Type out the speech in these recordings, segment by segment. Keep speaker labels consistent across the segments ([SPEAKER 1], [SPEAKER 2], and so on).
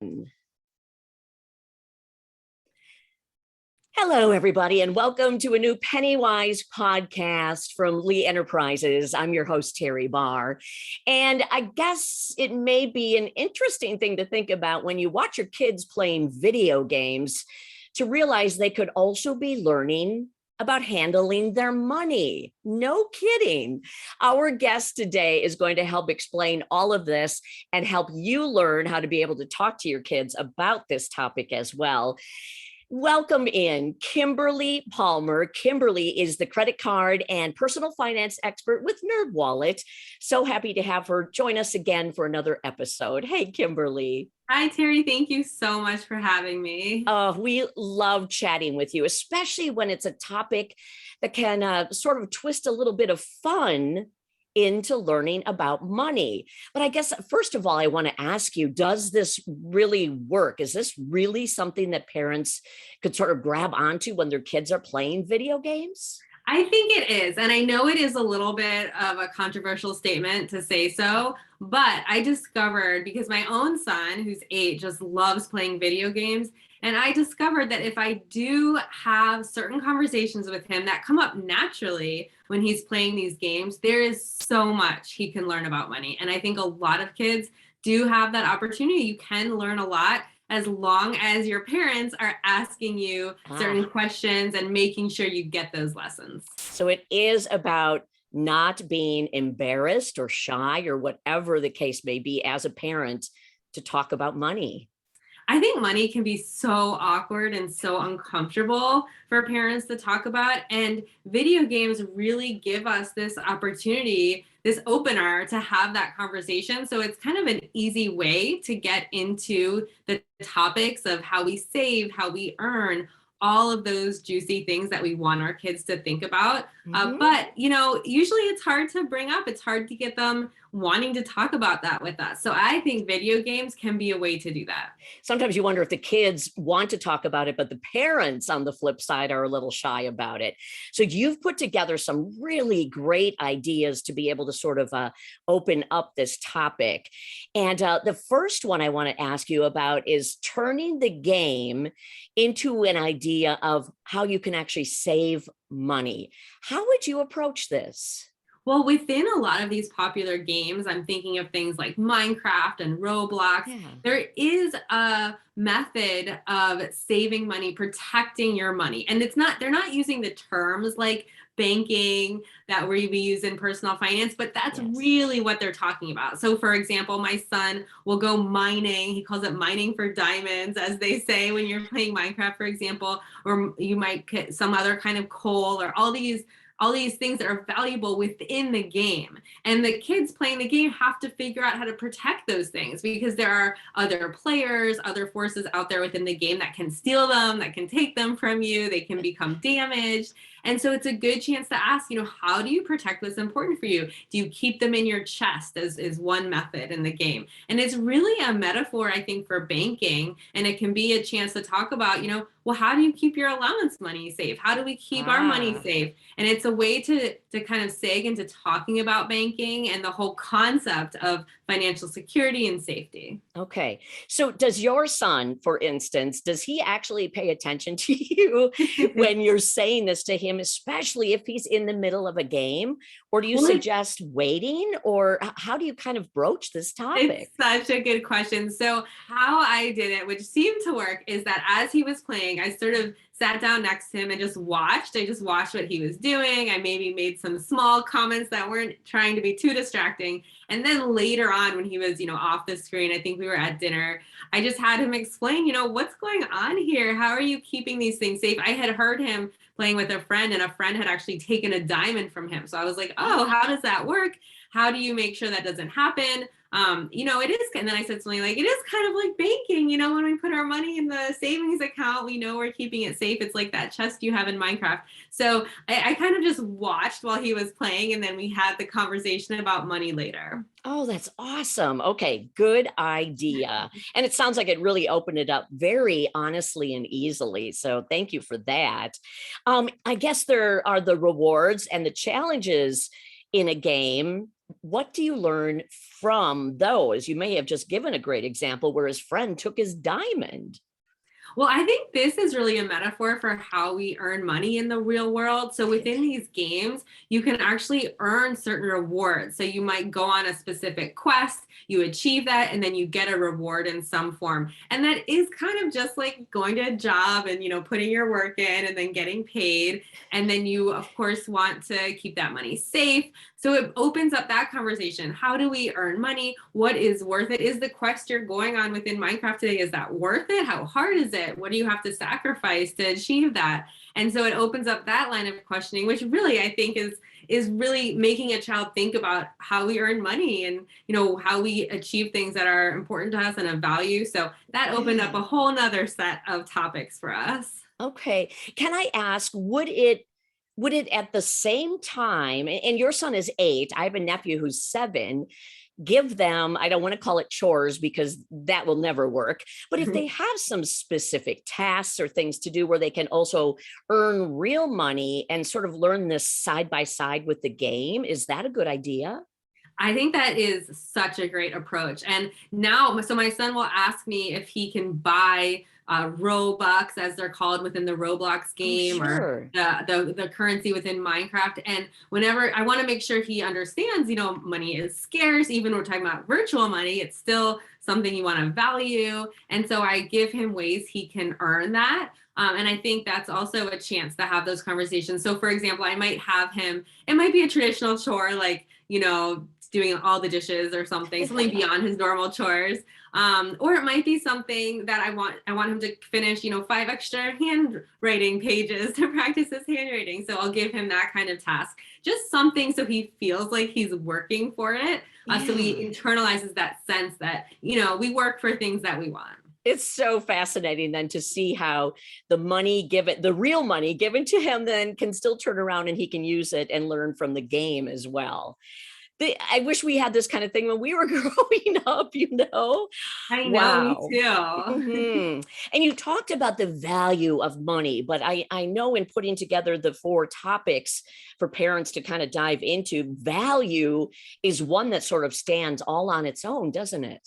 [SPEAKER 1] button. Hello, everybody, and welcome to a new PennyWise podcast from Lee Enterprises. I'm your host, Teri Barr. And I guess it may be an interesting thing to think about when you watch your kids playing video games to realize they could also be learning about handling their money. No kidding. Our guest today is going to help explain all of this and help you learn how to be able to talk to your kids about this topic as well. Welcome in Kimberly Palmer. Kimberly is the credit card and personal finance expert with NerdWallet. So happy to have her join us again for another episode. Hey, Kimberly.
[SPEAKER 2] Hi, Teri. Thank you so much for having me.
[SPEAKER 1] We love chatting with you, especially when it's a topic that can sort of twist a little bit of fun into learning about money. But I guess, first of all, I want to ask you, does this really work? Is this really something that parents could sort of grab onto when their kids are playing video games?
[SPEAKER 2] I think it is. And I know it is a little bit of a controversial statement to say so, but I discovered, because my own son, who's 8, just loves playing video games. And I discovered that if I do have certain conversations with him that come up naturally when he's playing these games, there is so much he can learn about money. And I think a lot of kids do have that opportunity. You can learn a lot as long as your parents are asking you certain questions and making sure you get those lessons.
[SPEAKER 1] So it is about not being embarrassed or shy or whatever the case may be as a parent to talk about money.
[SPEAKER 2] I think money can be so awkward and so uncomfortable for parents to talk about. And video games really give us this opportunity, this opener to have that conversation. So it's kind of an easy way to get into the topics of how we save, how we earn, all of those juicy things that we want our kids to think about. But, usually it's hard to bring up. It's hard to get them wanting to talk about that with us. So I think video games can be a way to do that.
[SPEAKER 1] Sometimes you wonder if the kids want to talk about it, but the parents on the flip side are a little shy about it. So you've put together some really great ideas to be able to sort of open up this topic. And the first one I want to ask you about is turning the game into an idea of how you can actually save money. How would you approach this?
[SPEAKER 2] Well, within a lot of these popular games, I'm thinking of things like Minecraft and Roblox. Yeah. There is a method of saving money, protecting your money. And they're not using the terms like banking that we use in personal finance, but that's really what they're talking about. So for example, my son will go mining. He calls it mining for diamonds, as they say when you're playing Minecraft, for example, or you might get some other kind of coal or all these things that are valuable within the game. And the kids playing the game have to figure out how to protect those things because there are other players, other forces out there within the game that can steal them, that can take them from you, they can become damaged. And so it's a good chance to ask, how do you protect what's important for you? Do you keep them in your chest is one method in the game? And it's really a metaphor, I think, for banking. And it can be a chance to talk about, well, how do you keep your allowance money safe? How do we keep our money safe? And it's a way to kind of seg into talking about banking and the whole concept of financial security and safety.
[SPEAKER 1] Okay. So does your son, for instance, does he actually pay attention to you when you're saying this to him, especially if he's in the middle of a game? Or do you suggest waiting? Or how do you kind of broach this topic?
[SPEAKER 2] It's such a good question. So how I did it, which seemed to work, is that as he was playing, I sort of sat down next to him and just watched. I just watched what he was doing. I maybe made some small comments that weren't trying to be too distracting. And then later on, when he was, off the screen, I think we were at dinner, I just had him explain, what's going on here? How are you keeping these things safe? I had heard him playing with a friend, and a friend had actually taken a diamond from him. So I was like, oh, how does that work? How do you make sure that doesn't happen? It is, and then I said something like, it is kind of like banking, when we put our money in the savings account, we know we're keeping it safe. It's like that chest you have in Minecraft. So I kind of just watched while he was playing, and then we had the conversation about money later.
[SPEAKER 1] Oh, that's awesome. Okay, good idea. And it sounds like it really opened it up very honestly and easily. So thank you for that. I guess there are the rewards and the challenges in a game what do you learn from those? You may have just given a great example where his friend took his diamond.
[SPEAKER 2] Well, I think this is really a metaphor for how we earn money in the real world. So within these games, you can actually earn certain rewards. So you might go on a specific quest, you achieve that, and then you get a reward in some form. And that is kind of just like going to a job and, putting your work in and then getting paid. And then you, of course, want to keep that money safe. So it opens up that conversation. How do we earn money? What is worth it? Is the quest you're going on within Minecraft today, is that worth it? How hard is it? What do you have to sacrifice to achieve that? And so it opens up that line of questioning, which really I think is really making a child think about how we earn money and how we achieve things that are important to us and of value. So that opened up a whole nother set of topics for us.
[SPEAKER 1] Okay. Can I ask, would it at the same time, and your son is 8, I have a nephew who's 7, give them, I don't want to call it chores because that will never work, but if they have some specific tasks or things to do where they can also earn real money and sort of learn this side by side with the game, is that a good idea?
[SPEAKER 2] I think that is such a great approach. And now, so my son will ask me if he can buy Robux, as they're called within the Roblox game, or the currency within Minecraft. And whenever I want to make sure he understands, money is scarce. Even when we're talking about virtual money, it's still something you want to value. And so I give him ways he can earn that. And I think that's also a chance to have those conversations. So for example, I might have him, it might be a traditional chore, like, doing all the dishes or something beyond his normal chores. Or it might be something that I want him to finish, 5 extra handwriting pages to practice his handwriting. So I'll give him that kind of task, just something so he feels like he's working for it. So he internalizes that sense that, we work for things that we want.
[SPEAKER 1] It's so fascinating then to see how the real money given to him then can still turn around and he can use it and learn from the game as well. I wish we had this kind of thing when we were growing up,
[SPEAKER 2] I know,
[SPEAKER 1] Wow.
[SPEAKER 2] me too.
[SPEAKER 1] Mm-hmm. And you talked about the value of money, but I know in putting together the 4 topics for parents to kind of dive into, value is one that sort of stands all on its own, doesn't it?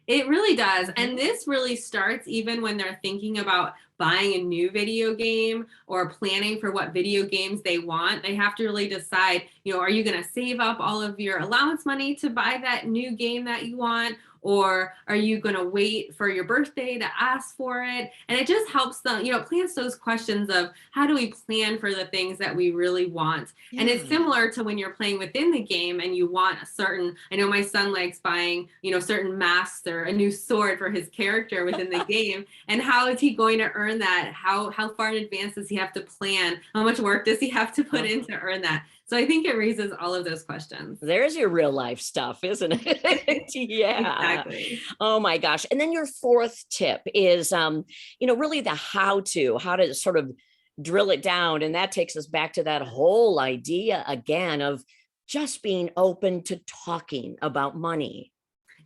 [SPEAKER 2] It really does. And this really starts even when they're thinking about buying a new video game or planning for what video games they want. They have to really decide, are you going to save up all of your allowance money to buy that new game that you want? Or are you going to wait for your birthday to ask for it? And it just helps them, plants those questions of how do we plan for the things that we really want? Yeah. And it's similar to when you're playing within the game and you want I know my son likes buying, certain masks or a new sword for his character within the game. And how is he going to earn that? How far in advance does he have to plan? How much work does he have to put in to earn that? So I think it raises all of those questions.
[SPEAKER 1] There's your real life stuff, isn't it? Yeah.
[SPEAKER 2] Exactly.
[SPEAKER 1] Oh my gosh. And then your 4th tip is, really the how to sort of drill it down. And that takes us back to that whole idea again of just being open to talking about money.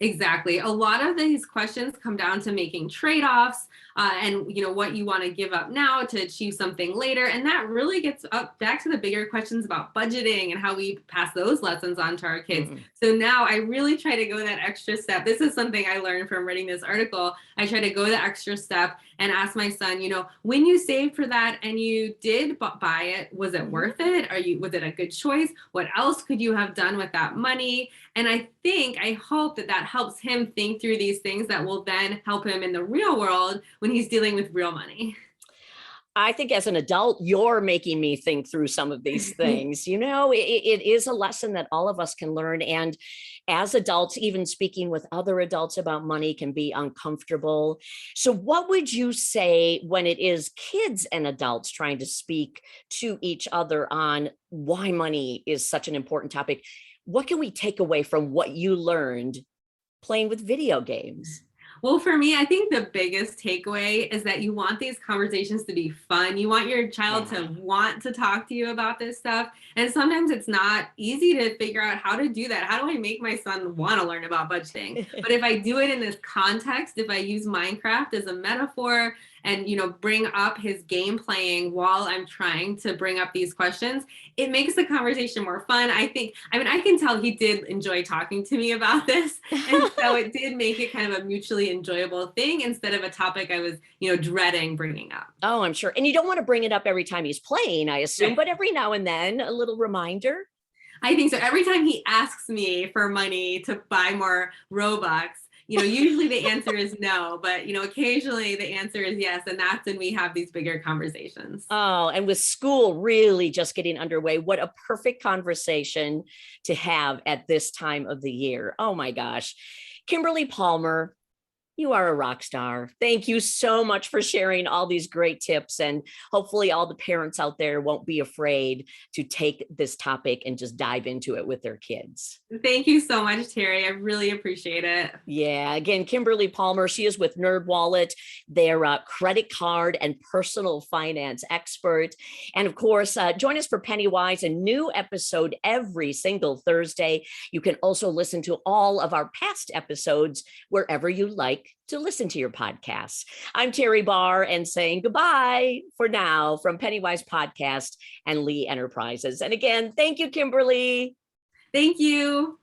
[SPEAKER 2] Exactly. A lot of these questions come down to making trade-offs and what you want to give up now to achieve something later. And that really gets up back to the bigger questions about budgeting and how we pass those lessons on to our kids. So now I really try to go that extra step. This is something I learned from reading this article. I try to go the extra step and ask my son, when you saved for that and you did buy it, was it worth it? Was it a good choice? What else could you have done with that money? And I hope that helps him think through these things that will then help him in the real world when he's dealing with real money.
[SPEAKER 1] I think as an adult, you're making me think through some of these things. It is a lesson that all of us can learn. And as adults, even speaking with other adults about money can be uncomfortable. So what would you say when it is kids and adults trying to speak to each other on why money is such an important topic? What can we take away from what you learned playing with video games?
[SPEAKER 2] Well, for me, I think the biggest takeaway is that you want these conversations to be fun. You want your child to want to talk to you about this stuff. And sometimes it's not easy to figure out how to do that. How do I make my son want to learn about budgeting? But if I do it in this context, if I use Minecraft as a metaphor and, bring up his game playing while I'm trying to bring up these questions, it makes the conversation more fun. I can tell he did enjoy talking to me about this. And so it did make it kind of a mutually enjoyable thing instead of a topic I was, dreading bringing up.
[SPEAKER 1] Oh, I'm sure. And you don't want to bring it up every time he's playing, I assume,
[SPEAKER 2] Right.
[SPEAKER 1] but every now and then a little reminder.
[SPEAKER 2] I think so. Every time he asks me for money to buy more Robux, usually the answer is no, but, occasionally the answer is yes. And that's when we have these bigger conversations.
[SPEAKER 1] Oh, and with school really just getting underway, what a perfect conversation to have at this time of the year. Oh my gosh. Kimberly Palmer, you are a rock star. Thank you so much for sharing all these great tips. And hopefully all the parents out there won't be afraid to take this topic and just dive into it with their kids.
[SPEAKER 2] Thank you so much, Teri. I really appreciate it.
[SPEAKER 1] Yeah. Again, Kimberly Palmer, she is with NerdWallet, their credit card and personal finance expert. And of course, join us for PennyWise, a new episode every single Thursday. You can also listen to all of our past episodes wherever you like to listen to your podcasts. I'm Teri Barr and saying goodbye for now from PennyWise Podcast and Lee Enterprises. And again, thank you, Kimberly.
[SPEAKER 2] Thank you.